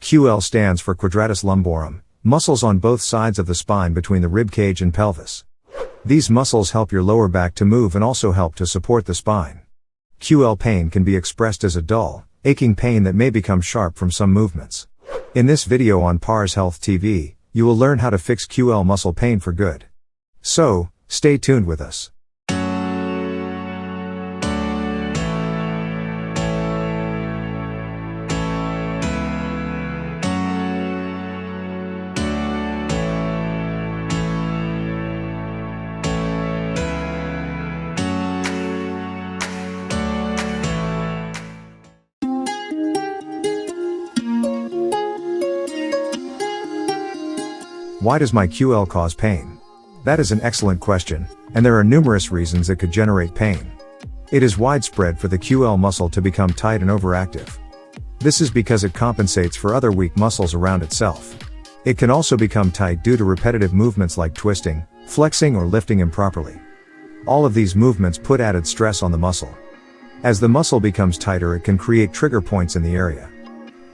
QL stands for Quadratus Lumborum, muscles on both sides of the spine between the rib cage and pelvis. These muscles help your lower back to move and also help to support the spine. QL pain can be expressed as a dull, aching pain that may become sharp from some movements. In this video on parshealthTV, you will learn how to fix QL muscle pain for good. So, stay tuned with us. Why does my QL cause pain? That is an excellent question, and there are numerous reasons it could generate pain. It is widespread for the QL muscle to become tight and overactive. This is because it compensates for other weak muscles around itself. It can also become tight due to repetitive movements like twisting, flexing, or lifting improperly. All of these movements put added stress on the muscle. As the muscle becomes tighter, it can create trigger points in the area.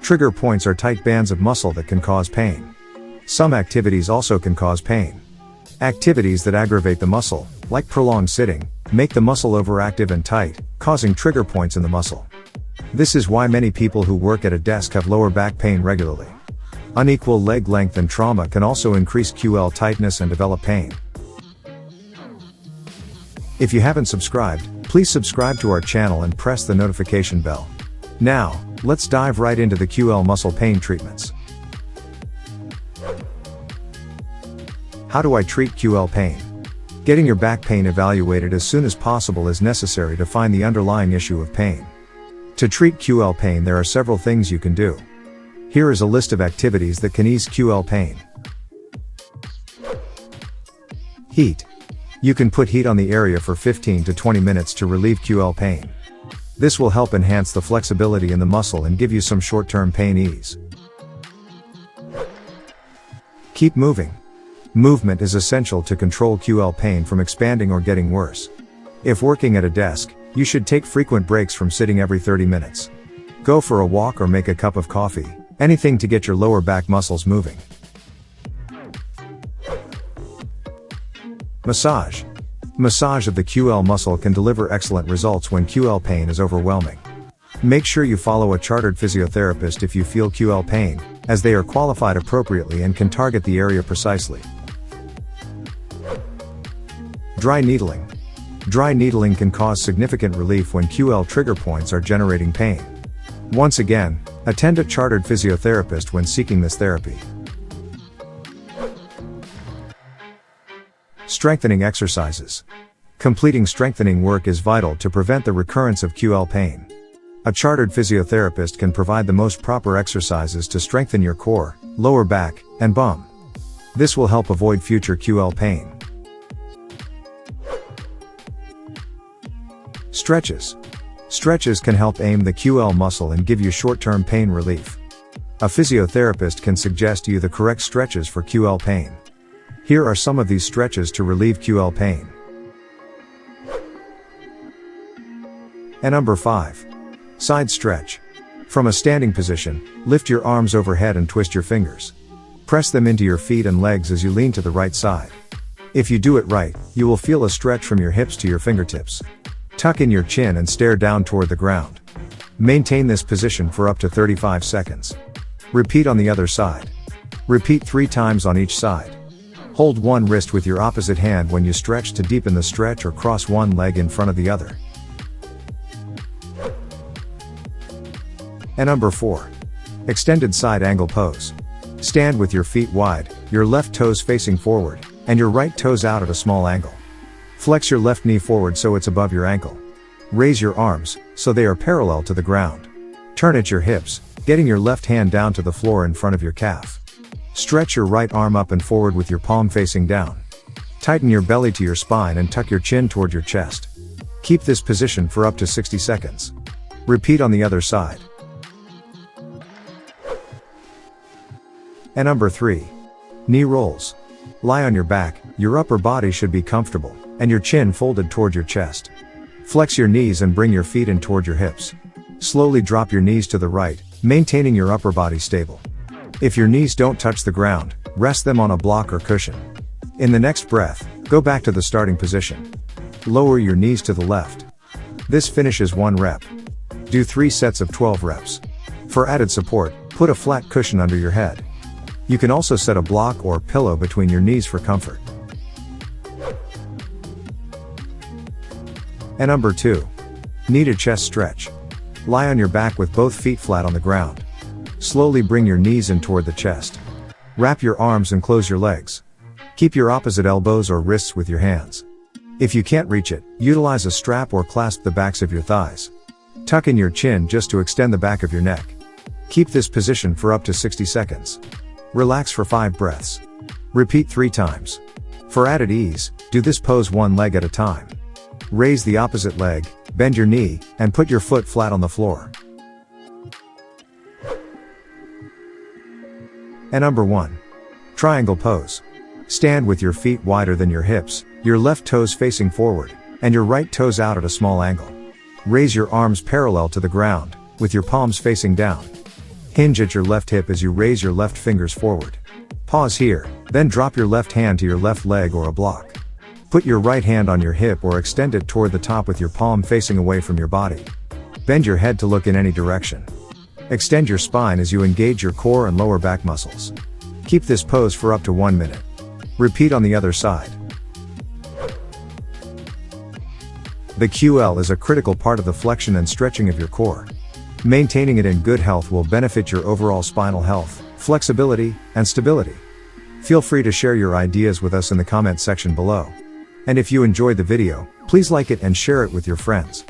Trigger points are tight bands of muscle that can cause pain. Some activities also can cause pain. Activities that aggravate the muscle, like prolonged sitting, make the muscle overactive and tight, causing trigger points in the muscle. This is why many people who work at a desk have lower back pain regularly. Unequal leg length and trauma can also increase QL tightness and develop pain. If you haven't subscribed, please subscribe to our channel and press the notification bell. Now, let's dive right into the QL muscle pain treatments. How do I treat QL pain? Getting your back pain evaluated as soon as possible is necessary to find the underlying issue of pain. To treat QL pain, there are several things you can do. Here is a list of activities that can ease QL pain. Heat. You can put heat on the area for 15 to 20 minutes to relieve QL pain. This will help enhance the flexibility in the muscle and give you some short-term pain ease. Keep moving. Movement is essential to control QL pain from expanding or getting worse. If working at a desk, you should take frequent breaks from sitting every 30 minutes. Go for a walk or make a cup of coffee, anything to get your lower back muscles moving. Massage. Massage of the QL muscle can deliver excellent results when QL pain is overwhelming. Make sure you follow a chartered physiotherapist if you feel QL pain, as they are qualified appropriately and can target the area precisely. Dry needling. Dry needling can cause significant relief when QL trigger points are generating pain. Once again, attend a chartered physiotherapist when seeking this therapy. Strengthening exercises. Completing strengthening work is vital to prevent the recurrence of QL pain. A chartered physiotherapist can provide the most proper exercises to strengthen your core, lower back, and bum. This will help avoid future QL pain. Stretches. Stretches can help aim the QL muscle and give you short-term pain relief. A physiotherapist can suggest to you the correct stretches for QL pain. Here are some of these stretches to relieve QL pain. And number 5. Side stretch. From a standing position, lift your arms overhead and twist your fingers. Press them into your feet and legs as you lean to the right side. If you do it right, you will feel a stretch from your hips to your fingertips. Tuck in your chin and stare down toward the ground. Maintain this position for up to 35 seconds. Repeat on the other side. Repeat 3 times on each side. Hold one wrist with your opposite hand when you stretch to deepen the stretch, or cross one leg in front of the other. And number 4. Extended side angle pose. Stand with your feet wide, your left toes facing forward, and your right toes out at a small angle. Flex your left knee forward so it's above your ankle. Raise your arms, so they are parallel to the ground. Turn at your hips, getting your left hand down to the floor in front of your calf. Stretch your right arm up and forward with your palm facing down. Tighten your belly to your spine and tuck your chin toward your chest. Keep this position for up to 60 seconds. Repeat on the other side. And number 3. Knee rolls. Lie on your back, your upper body should be comfortable, and your chin folded toward your chest. Flex your knees and bring your feet in toward your hips. Slowly drop your knees to the right, maintaining your upper body stable. If your knees don't touch the ground, rest them on a block or cushion. In the next breath, go back to the starting position. Lower your knees to the left. This finishes 1 rep. Do 3 sets of 12 reps. For added support, put a flat cushion under your head. You can also set a block or pillow between your knees for comfort. And number 2. Need a chest stretch. Lie on your back with both feet flat on the ground. Slowly bring your knees in toward the chest. Wrap your arms and close your legs. Keep your opposite elbows or wrists with your hands. If you can't reach it, utilize a strap or clasp the backs of your thighs. Tuck in your chin just to extend the back of your neck. Keep this position for up to 60 seconds. Relax for 5 breaths. Repeat 3 times. For added ease, do this pose 1 leg at a time. Raise the opposite leg, bend your knee, and put your foot flat on the floor. And number 1. Triangle pose. Stand with your feet wider than your hips, your left toes facing forward, and your right toes out at a small angle. Raise your arms parallel to the ground, with your palms facing down. Hinge at your left hip as you raise your left fingers forward. Pause here, then drop your left hand to your left leg or a block. Put your right hand on your hip or extend it toward the top with your palm facing away from your body. Bend your head to look in any direction. Extend your spine as you engage your core and lower back muscles. Keep this pose for up to 1 minute. Repeat on the other side. The QL is a critical part of the flexion and stretching of your core. Maintaining it in good health will benefit your overall spinal health, flexibility, and stability. Feel free to share your ideas with us in the comment section below. And if you enjoyed the video, please like it and share it with your friends.